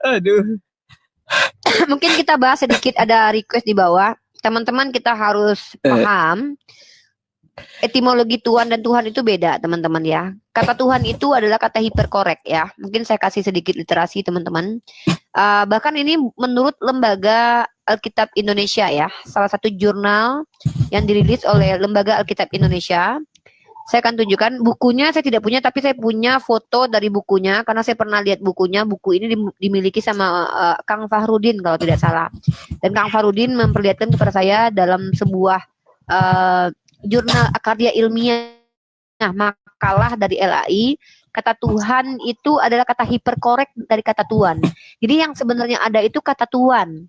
Aduh. Mungkin kita bahas sedikit, ada request di bawah. Teman-teman kita harus paham etimologi Tuhan dan Tuhan itu beda, teman-teman ya. Kata Tuhan itu adalah kata hiperkorek ya. Mungkin saya kasih sedikit literasi, teman-teman. Bahkan ini menurut Lembaga Alkitab Indonesia ya, salah satu jurnal yang dirilis oleh Lembaga Alkitab Indonesia. Saya akan tunjukkan bukunya, saya tidak punya, tapi saya punya foto dari bukunya karena saya pernah lihat bukunya. Buku ini dimiliki sama Kang Fahrudin kalau tidak salah. Dan Kang Fahrudin memperlihatkan kepada saya dalam sebuah jurnal karya ilmiah, makalah dari LAI, kata Tuhan itu adalah kata hiperkorek dari kata Tuhan. Jadi yang sebenarnya ada itu kata Tuhan.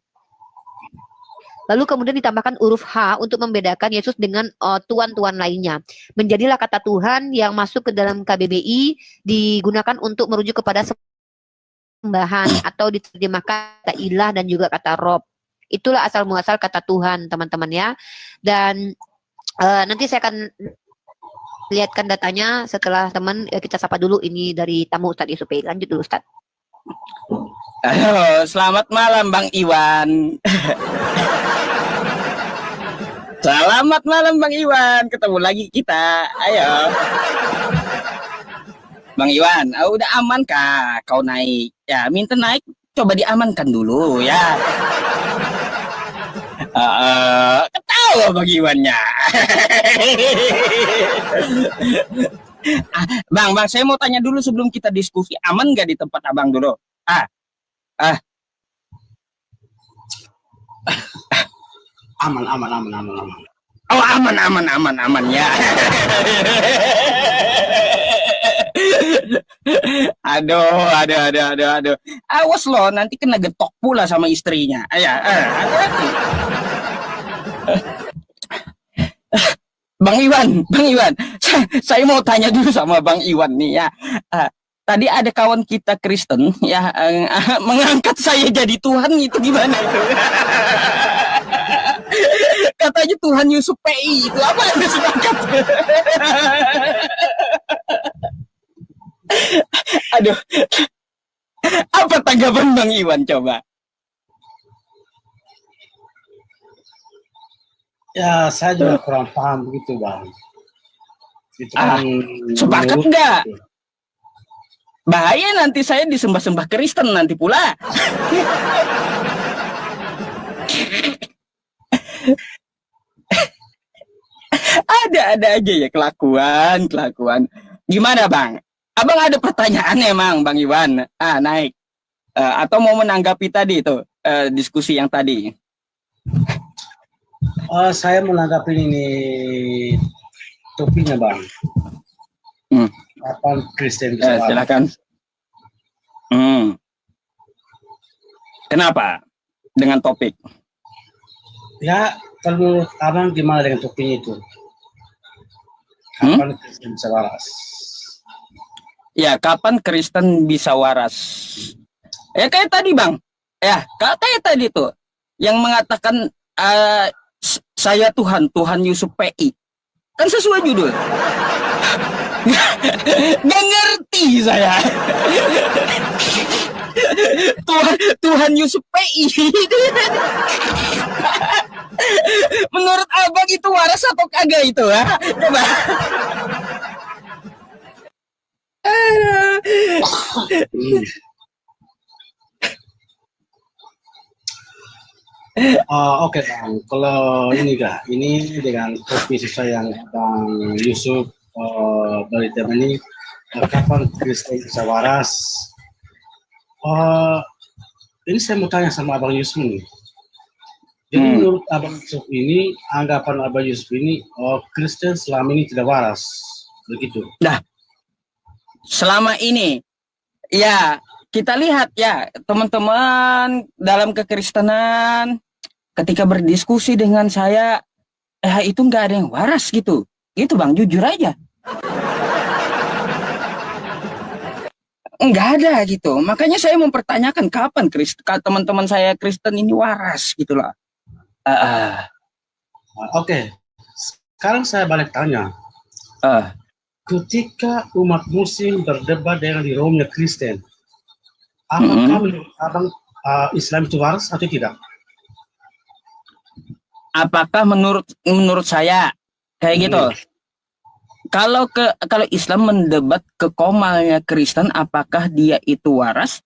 Lalu kemudian ditambahkan huruf H untuk membedakan Yesus dengan tuan-tuan lainnya. Menjadilah kata Tuhan yang masuk ke dalam KBBI digunakan untuk merujuk kepada sembahan atau diterjemahkan kata ilah dan juga kata rob. Itulah asal muasal kata Tuhan, teman-teman ya. Dan nanti saya akan lihatkan datanya setelah teman. Kita sapa dulu ini dari tamu Ustadz Yusufi. Lanjut dulu Ustadz. Halo, selamat malam Bang Iwan. Selamat malam Bang Iwan, ketemu lagi kita. Ayo. Bang Iwan, udah aman kah kau naik? Ya, minta naik, coba diamankan dulu ya. Ketawa Bang Iwannya. Bang, saya mau tanya dulu sebelum kita diskusi, aman nggak di tempat abang dulu? Aman. Oh, aman ya. Aduh. Awas loh, nanti kena getok pula sama istrinya. Hati-hati. Bang Iwan, saya mau tanya dulu sama Bang Iwan nih ya. Tadi ada kawan kita Kristen ya mengangkat saya jadi Tuhan, itu gimana itu? Katanya Tuhan Yusuf PI, itu apa yang disepakati? Aduh, apa tanggapan Bang Iwan coba? Ya, saya juga kurang paham begitu Bang. Itu kan sepakat nggak? Bahaya nanti saya disembah-sembah Kristen nanti pula. Ada aja ya kelakuan. Gimana Bang? Abang ada pertanyaan emang Bang Iwan? Naik. Atau mau menanggapi tadi itu diskusi yang tadi? Saya menanggapi ini topiknya Bang. Apa Kristen bisa silakan. Kenapa dengan topik? Ya, kalau abang gimana dengan topiknya itu? Kapan Kristen bisa waras? Ya, kapan Kristen bisa waras? Ya kayak tadi Bang. Ya, kayak tadi tuh yang mengatakan saya Tuhan Yusuf PI. Kan sesuai judul. Nggak ngerti saya. Tuhan Yusuf PI. Menurut abang itu waras atau kagak itu? Coba. Oke Bang, kalau ini dengan topik sesuai yang Bang Yusuf dari tema ini, kapan Kristen bisa waras? Ini saya mau tanya sama Abang Yusuf nih. Jadi menurut Abang Yusuf ini, anggapan Abang Yusuf ini, Kristen selama ini tidak waras, begitu? Nah, selama ini, ya kita lihat ya teman-teman dalam kekristenan, ketika berdiskusi dengan saya, itu nggak ada yang waras gitu. Itu Bang, jujur aja. Nggak ada gitu. Makanya saya mempertanyakan kapan teman-teman saya Kristen ini waras gitu lah. Oke. Sekarang saya balik tanya. Ketika umat muslim berdebat dengan di Rome Kristen, Apakah menurut abang Islam itu waras atau tidak? Apakah menurut saya kayak gitu? Kalau Islam mendebat ke komalnya Kristen, apakah dia itu waras?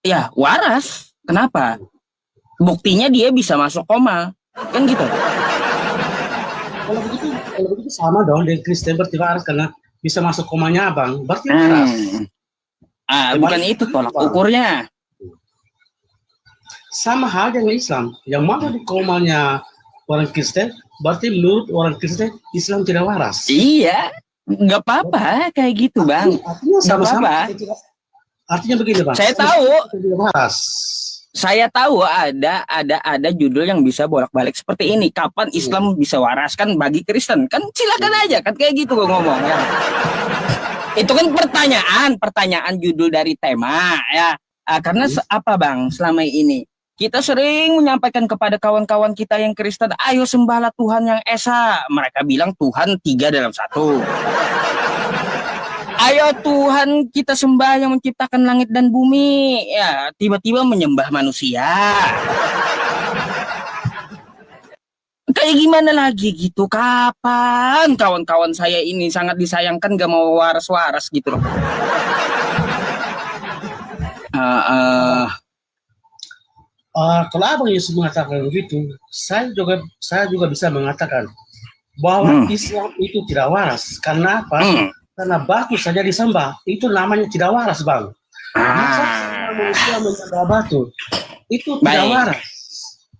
Ya waras. Kenapa? Buktinya dia bisa masuk komal, kan gitu. Kalau begitu sama dong dengan Kristen berarti waras karena bisa masuk komanya abang, berarti waras. Bukan itu tolak ukurnya. Sama hal dengan Islam, yang mana di komanya orang Kristen, berarti menurut orang Kristen Islam tidak waras. Iya, nggak apa-apa kayak gitu bang. Artinya sama-sama. Artinya begini bang. Saya tahu. Tidak waras. Saya tahu ada judul yang bisa bolak-balik seperti ini. Kapan Islam bisa waras kan bagi Kristen? Kan silakan aja kan kayak gitu gue ngomong ya. Itu kan pertanyaan judul dari tema ya. Karena apa bang selama ini kita sering menyampaikan kepada kawan-kawan kita yang Kristen, ayo sembahlah Tuhan yang Esa. Mereka bilang Tuhan 3 dalam 1. Ayo Tuhan kita sembah yang menciptakan langit dan bumi. Ya, tiba-tiba menyembah manusia. Kayak gimana lagi gitu? Kapan kawan-kawan saya ini sangat disayangkan gak mau waras-waras gitu loh. Kalau abang Yesus mengatakan begitu, saya juga bisa mengatakan bahwa Islam itu tidak waras. Karena apa? Karena batu saja disembah, itu namanya tidak waras bang. Masa manusia menyembah batu, itu tidak waras.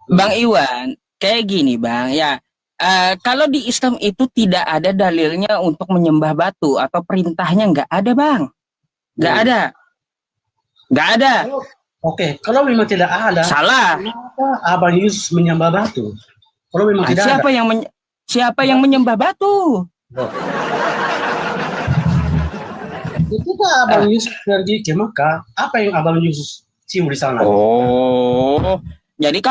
Bang Iwan, kayak gini bang, ya kalau di Islam itu tidak ada dalilnya untuk menyembah batu atau perintahnya nggak ada bang, nggak ada. Oke, kalau memang tidak ada, salah. Kenapa abang Yesus menyembah batu? Kalau memang tidak ada, siapa yang menyembah batu? Ketika abang Yesus pergi ke Mekah, apa yang abang Yesus cium di sana? Oh, jadi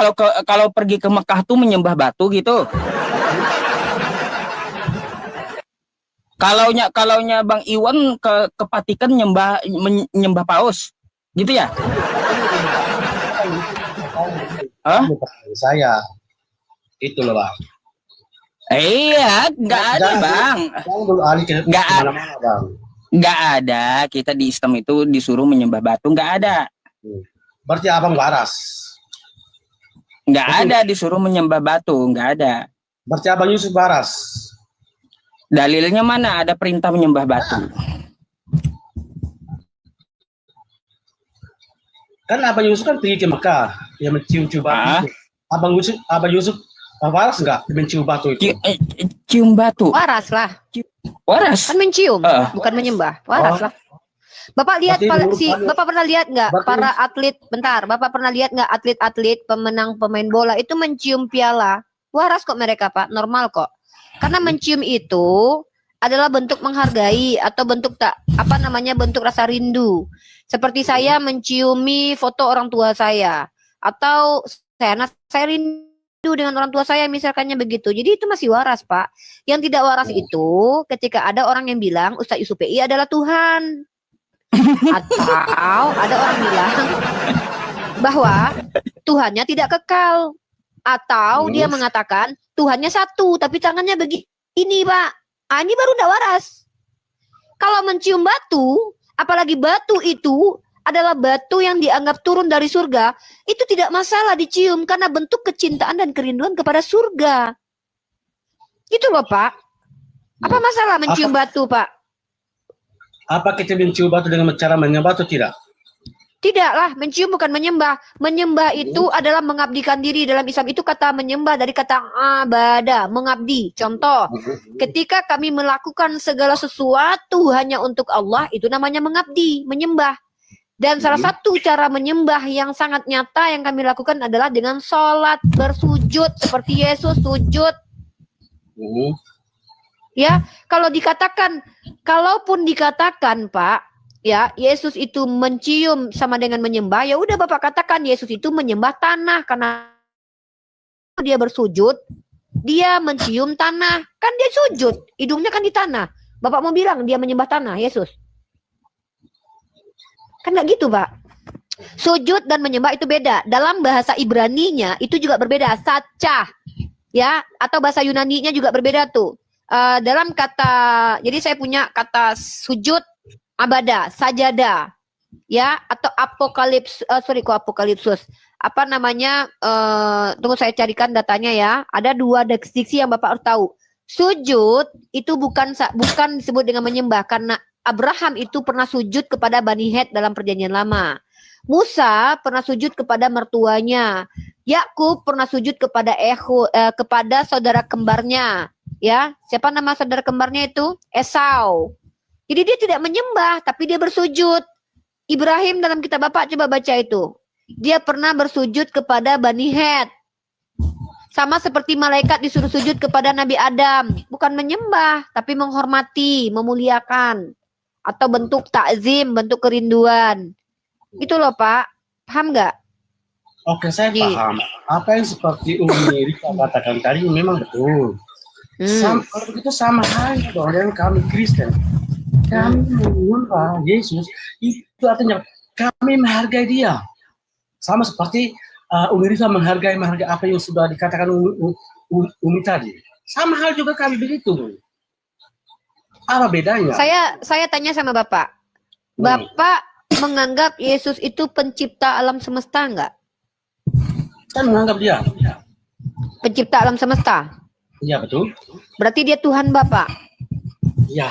kalau pergi ke Mekah tuh menyembah batu gitu? Kalaunya Bang Iwan ke Vatikan menyembah paus, gitu ya? Saya, itu loh bang. Iya, nggak ada bang. Nggak ada bang. Nggak ada, kita di Islam itu disuruh menyembah batu, nggak ada. Berarti abang waras? Nggak ada disuruh menyembah batu, nggak ada. Berarti abang Yusuf waras? Dalilnya mana ada perintah menyembah batu? Kan abang Yusuf kan pergi ke Mekah, yang mencium-cium batu itu. Abang Yusuf waras nggak mencium batu itu? Cium batu? Waras lah. Waras? Kan mencium, bukan menyembah. Waras lah. Bapak lihat, Bapak pernah lihat nggak para atlet? Bentar, Bapak pernah lihat nggak atlet-atlet pemenang pemain bola itu mencium piala? Waras kok mereka Pak, normal kok. Karena mencium itu adalah bentuk menghargai atau bentuk bentuk rasa rindu. Seperti saya menciumi foto orang tua saya, atau saya rindu dengan orang tua saya misalkannya begitu. Jadi itu masih waras Pak. Yang tidak waras itu ketika ada orang yang bilang Ustadz Yusuf PI adalah Tuhan. Atau ada orang bilang bahwa Tuhannya tidak kekal. Atau dia mengatakan Tuhannya satu tapi tangannya begini Pak. Ini baru tidak waras. Kalau mencium batu, apalagi batu itu adalah batu yang dianggap turun dari surga, itu tidak masalah dicium karena bentuk kecintaan dan kerinduan kepada surga. Gitu loh Pak. Apa masalah mencium batu Pak? Apa kita mencium batu dengan cara menyembah atau tidak? Tidaklah, mencium bukan menyembah. Menyembah itu adalah mengabdikan diri. Dalam Islam itu kata menyembah dari kata abada, mengabdi. Contoh, ketika kami melakukan segala sesuatu hanya untuk Allah, itu namanya mengabdi, menyembah. Dan salah satu cara menyembah yang sangat nyata yang kami lakukan adalah dengan sholat, bersujud, seperti Yesus sujud. Ya, kalaupun dikatakan Pak, ya Yesus itu mencium sama dengan menyembah, ya udah Bapak katakan Yesus itu menyembah tanah karena dia bersujud, dia mencium tanah, kan dia sujud, hidungnya kan di tanah. Bapak mau bilang dia menyembah tanah, Yesus? Kan nggak gitu Pak. Sujud dan menyembah itu beda. Dalam bahasa Ibraninya itu juga berbeda. Saca, ya, atau bahasa Yunaninya juga berbeda tuh. Dalam kata, jadi saya punya kata sujud, abada, sajada, ya, atau apokalipsus. Apa namanya? Tunggu saya carikan datanya ya. Ada 2 diksi yang Bapak harus tahu. Sujud itu bukan disebut dengan menyembah, karena Abraham itu pernah sujud kepada Bani Het dalam perjanjian lama. Musa pernah sujud kepada mertuanya. Yakub pernah sujud kepada kepada saudara kembarnya. Ya, siapa nama saudara kembarnya itu? Esau. Jadi dia tidak menyembah, tapi dia bersujud. Ibrahim dalam kitab Bapak coba baca itu. Dia pernah bersujud kepada Bani Het. Sama seperti malaikat disuruh sujud kepada Nabi Adam. Bukan menyembah, tapi menghormati, memuliakan. Atau bentuk takzim, bentuk kerinduan. Itu loh Pak. Paham nggak? Oke, saya paham. Apa yang seperti Umi Rika katakan tadi memang betul. Kalau begitu sama halnya dong dengan kami Kristen. Kami menyembah Yesus, itu artinya kami menghargai dia. Sama seperti Umi Rika menghargai apa yang sudah dikatakan Umi tadi. Sama hal juga kami begitu. Apa bedanya? Saya tanya sama Bapak. Bapak menganggap Yesus itu pencipta alam semesta enggak? Saya menganggap dia. Pencipta alam semesta? Iya, betul. Berarti dia Tuhan Bapak? Iya.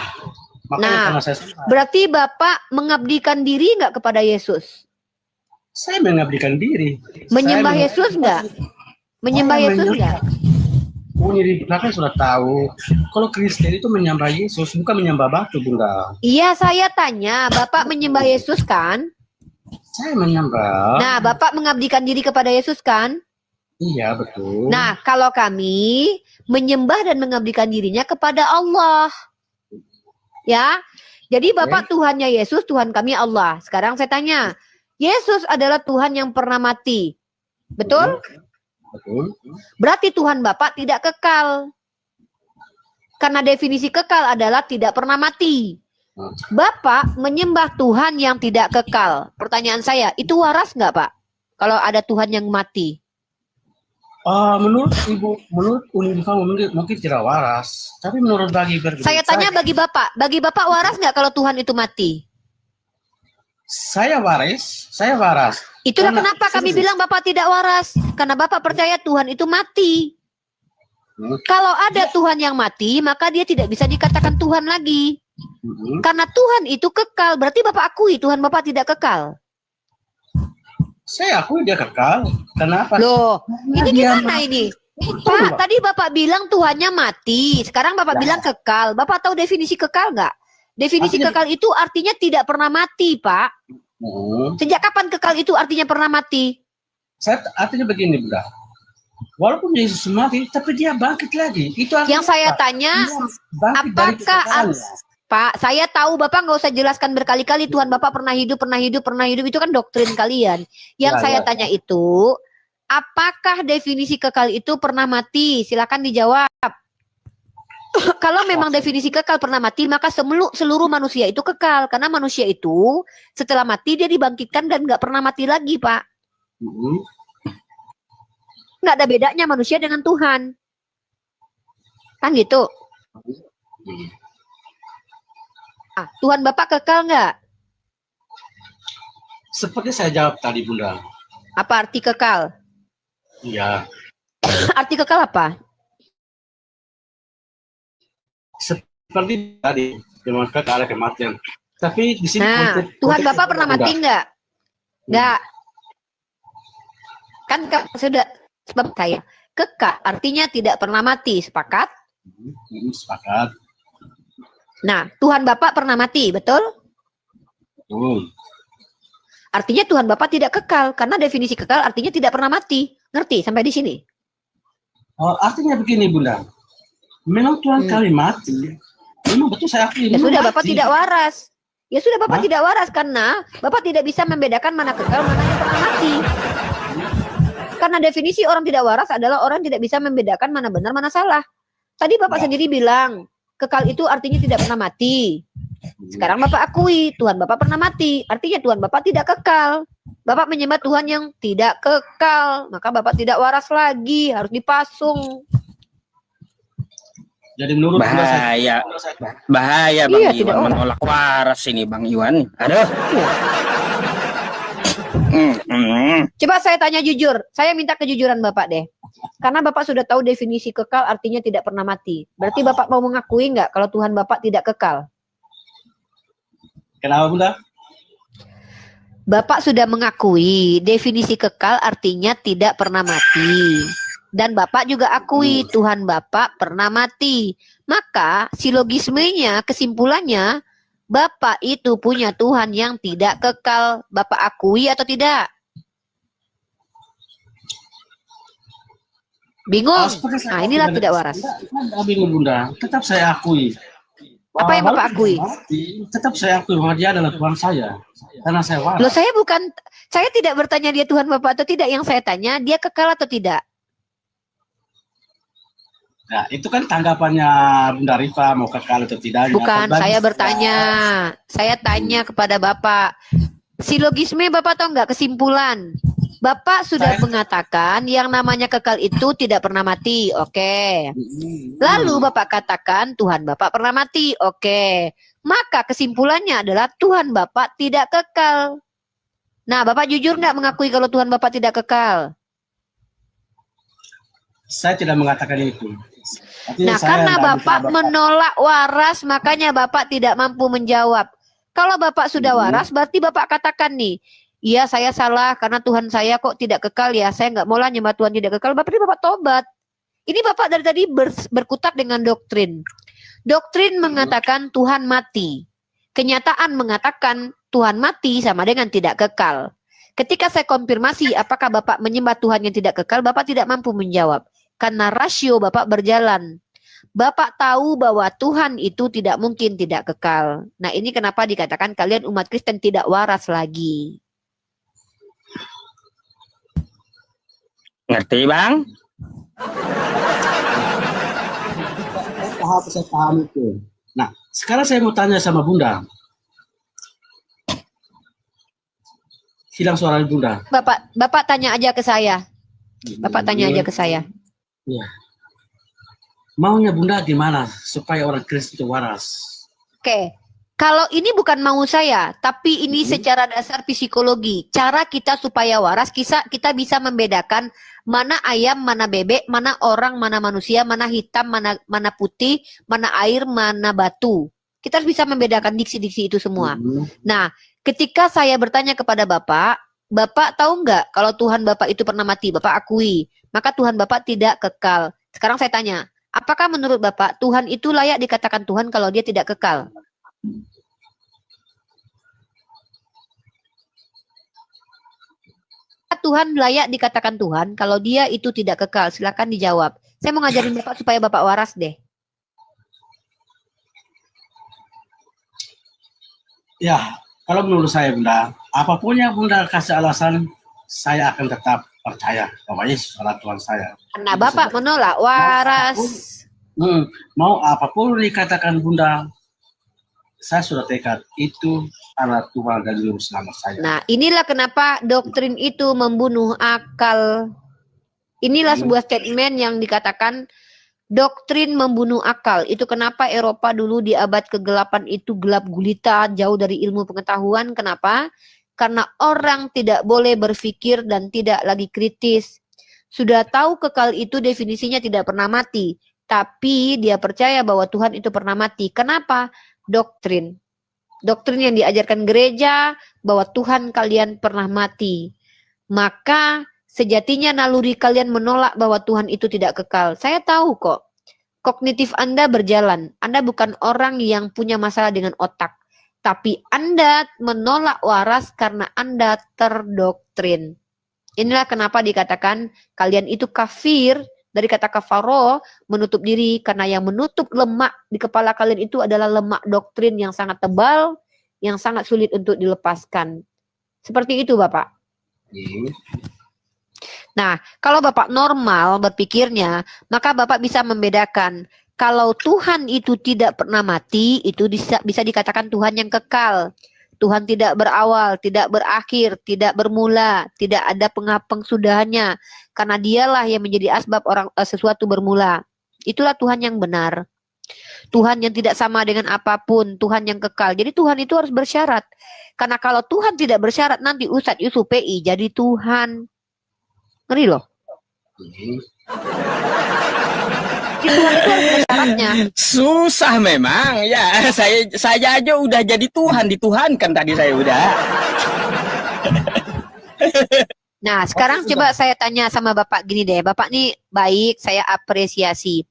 Karena saya berarti Bapak mengabdikan diri enggak kepada Yesus? Saya mengabdikan diri. Menyembah Yesus enggak? Menyembah Yesus enggak? Di belakang sudah tahu kalau Kristen itu menyembah Yesus, bukan menyembah batu, Bunda. Iya, saya tanya, Bapak menyembah Yesus kan? Saya menyembah. Nah, Bapak mengabdikan diri kepada Yesus kan? Iya, betul. Nah, kalau kami menyembah dan mengabdikan dirinya kepada Allah. Ya. Jadi Bapak Tuhannya Yesus, Tuhan kami Allah. Sekarang saya tanya, Yesus adalah Tuhan yang pernah mati. Betul? Betul. Berarti Tuhan Bapak tidak kekal. Karena definisi kekal adalah tidak pernah mati. Bapak menyembah Tuhan yang tidak kekal. Pertanyaan saya, itu waras nggak Pak? Kalau ada Tuhan yang mati? Menurut Unifam mungkin tidak waras. Tapi menurut saya tanya bagi Bapak waras nggak kalau Tuhan itu mati? Saya waras. Itulah kenapa kami bilang Bapak tidak waras. Karena Bapak percaya Tuhan itu mati. Kalau ada Tuhan yang mati, maka dia tidak bisa dikatakan Tuhan lagi. Karena Tuhan itu kekal, berarti Bapak akui Tuhan Bapak tidak kekal. Saya akui dia kekal. Kenapa? Loh, ini gimana ini? Pak, tadi Bapak bilang Tuhannya mati. Sekarang Bapak bilang kekal. Bapak tahu definisi kekal nggak? Definisi kekal itu artinya tidak pernah mati, Pak. Sejak kapan kekal itu artinya pernah mati? Artinya begini, Bunda. Walaupun Yesus mati, tapi dia bangkit lagi. Itu yang saya tanya, apakah Pak, saya tahu Bapak nggak usah jelaskan berkali-kali Tuhan Bapak pernah hidup, itu kan doktrin kalian. Yang saya tanya itu, apakah definisi kekal itu pernah mati? Silakan dijawab. Kalau memang definisi kekal pernah mati, maka seluruh manusia itu kekal. Karena manusia itu setelah mati dia dibangkitkan dan nggak pernah mati lagi, Pak. Nggak ada bedanya manusia dengan Tuhan. Kan gitu. Tuhan Bapak kekal nggak? Seperti saya jawab tadi, Bunda. Apa arti kekal? Iya. Arti kekal apa? Seperti tadi, kekal kematian. Tapi di sini Tuhan Bapak pernah mati nggak? Nggak. Kan sudah sebab saya kekal artinya tidak pernah mati. Sepakat? Sepakat. Nah, Tuhan Bapak pernah mati, betul? Betul. Artinya Tuhan Bapak tidak kekal karena definisi kekal artinya tidak pernah mati. Ngerti sampai di sini? Artinya begini, Bunda. Memang Tuhan kali mati. Memang betul saya akui. Ya sudah, Bapak tidak waras. Ya sudah, Bapak tidak waras karena Bapak tidak bisa membedakan mana kekal, mana yang pernah mati. Karena definisi orang tidak waras adalah orang tidak bisa membedakan mana benar, mana salah. Tadi Bapak sendiri bilang, kekal itu artinya tidak pernah mati. Sekarang Bapak akui Tuhan Bapak pernah mati. Artinya Tuhan Bapak tidak kekal. Bapak menyembah Tuhan yang tidak kekal. Maka Bapak tidak waras lagi. Harus dipasung. Jadi menurut Bunda bahaya Bang Iya, Iwan tidak waras. menolak waras ini Bang Iwan. Aduh. Coba saya tanya jujur. Saya minta kejujuran Bapak deh. Karena Bapak sudah tahu definisi kekal artinya tidak pernah mati. Berarti Bapak mau mengakui nggak kalau Tuhan Bapak tidak kekal? kenapa Bunda? Bapak sudah mengakui definisi kekal artinya tidak pernah mati. Dan Bapak juga akui Tuhan Bapak pernah mati. Maka silogismenya, kesimpulannya, Bapak itu punya Tuhan yang tidak kekal. Bapak akui atau tidak? Bingung? Nah, inilah tidak waras. Tidak bingung Bunda, tetap saya akui. Apa yang Bapak akui? Tetap saya akui bahwa dia adalah Tuhan saya. Karena saya waras. Loh, saya tidak bertanya dia Tuhan Bapak atau tidak. Yang saya tanya, dia kekal atau tidak? Nah, itu kan tanggapannya Bunda Rifa mau kekal atau tidak. Bukan, saya bertanya. Saya tanya kepada Bapak. Silogisme Bapak tahu nggak kesimpulan? Bapak sudah mengatakan yang namanya kekal itu tidak pernah mati. Oke. Lalu Bapak katakan Tuhan Bapak pernah mati. Oke. Maka kesimpulannya adalah Tuhan Bapak tidak kekal. Nah, Bapak jujur nggak mengakui kalau Tuhan Bapak tidak kekal? Saya tidak mengatakan itu. Nah, karena Bapak menolak waras, makanya Bapak tidak mampu menjawab. Kalau Bapak sudah waras, berarti Bapak katakan nih, iya saya salah karena Tuhan saya kok tidak kekal ya, saya nggak mau lah nyembah Tuhan tidak kekal. Berarti Bapak tobat. Ini Bapak dari tadi berkutat dengan doktrin. Doktrin mengatakan Tuhan mati. Kenyataan mengatakan Tuhan mati sama dengan tidak kekal. Ketika saya konfirmasi apakah Bapak menyembah Tuhan yang tidak kekal, Bapak tidak mampu menjawab. Karena rasio Bapak berjalan. Bapak tahu bahwa Tuhan itu tidak mungkin tidak kekal. Nah, ini kenapa dikatakan kalian umat Kristen tidak waras lagi. Ngerti Bang? Saya paham itu. Nah, sekarang saya mau tanya sama Bunda. Hilang suara Bunda. Bapak tanya aja ke saya. Bapak tanya aja ke saya. Ya. Maunya Bunda gimana supaya orang Kristen itu waras? Oke. Kalau ini bukan mau saya, tapi ini secara dasar psikologi. Cara kita supaya waras, kita bisa membedakan mana ayam, mana bebek, mana orang, mana manusia, mana hitam, mana putih, mana air, mana batu. Kita harus bisa membedakan diksi-diksi itu semua. Nah, ketika saya bertanya kepada Bapak, Bapak tahu nggak kalau Tuhan Bapak itu pernah mati? Bapak akui. Maka Tuhan Bapak tidak kekal. Sekarang saya tanya, apakah menurut Bapak Tuhan itu layak dikatakan Tuhan kalau dia tidak kekal? Tuhan layak dikatakan Tuhan kalau dia itu tidak kekal? Silakan dijawab. Saya mau ngajarin Bapak supaya Bapak waras deh. Ya, kalau menurut saya Bunda, apapun yang Bunda kasih alasan, saya akan tetap percaya bahwa Yesus adalah Tuhan saya. Karena Bapak menolak waras. Mau apapun dikatakan Bunda, saya sudah tekad itu adalah Tuhan dan Juru Selamat saya. Nah, inilah kenapa doktrin itu membunuh akal. Inilah sebuah statement yang dikatakan doktrin membunuh akal. Itu kenapa Eropa dulu di abad ke-8 itu gelap gulita, jauh dari ilmu pengetahuan. Kenapa? Karena orang tidak boleh berpikir dan tidak lagi kritis. Sudah tahu kekal itu definisinya tidak pernah mati. Tapi dia percaya bahwa Tuhan itu pernah mati. Kenapa? Doktrin. Doktrin yang diajarkan gereja bahwa Tuhan kalian pernah mati. Maka sejatinya naluri kalian menolak bahwa Tuhan itu tidak kekal. Saya tahu kok. Kognitif Anda berjalan. Anda bukan orang yang punya masalah dengan otak. Tapi Anda menolak waras karena Anda terdoktrin. Inilah kenapa dikatakan kalian itu kafir. Dari kata kafaro, menutup diri, karena yang menutup lemak di kepala kalian itu adalah lemak doktrin yang sangat tebal, yang sangat sulit untuk dilepaskan. Seperti itu Bapak. Nah, kalau Bapak normal berpikirnya, maka Bapak bisa membedakan. Kalau Tuhan itu tidak pernah mati, itu bisa dikatakan Tuhan yang kekal. Tuhan tidak berawal, tidak berakhir, tidak bermula, tidak ada pengsudahannya. Karena dialah yang menjadi asbab sesuatu bermula. Itulah Tuhan yang benar. Tuhan yang tidak sama dengan apapun, Tuhan yang kekal. Jadi Tuhan itu harus bersyarat. Karena kalau Tuhan tidak bersyarat, nanti Ustadz Yusuf PI jadi Tuhan. Ngeri loh. Tuhan itu harus ada syaratnya. Susah memang ya. Saya aja udah jadi Tuhan, dituhankan tadi saya udah. Nah, sekarang coba saya tanya sama Bapak gini deh. Bapak nih baik, saya apresiasi.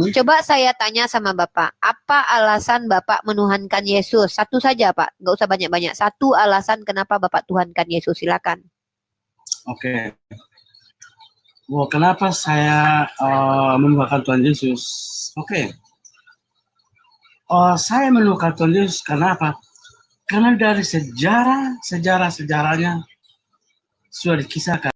Coba saya tanya sama Bapak, apa alasan Bapak menuhankan Yesus? Satu saja, Pak. Nggak usah banyak-banyak. Satu alasan kenapa Bapak tuhankan Yesus. Silakan. Oke. Kenapa saya menuhankan Tuhan Yesus? Oke. Saya menuhankan Tuhan Yesus karena apa? Karena dari sejarahnya sudah dikisahkan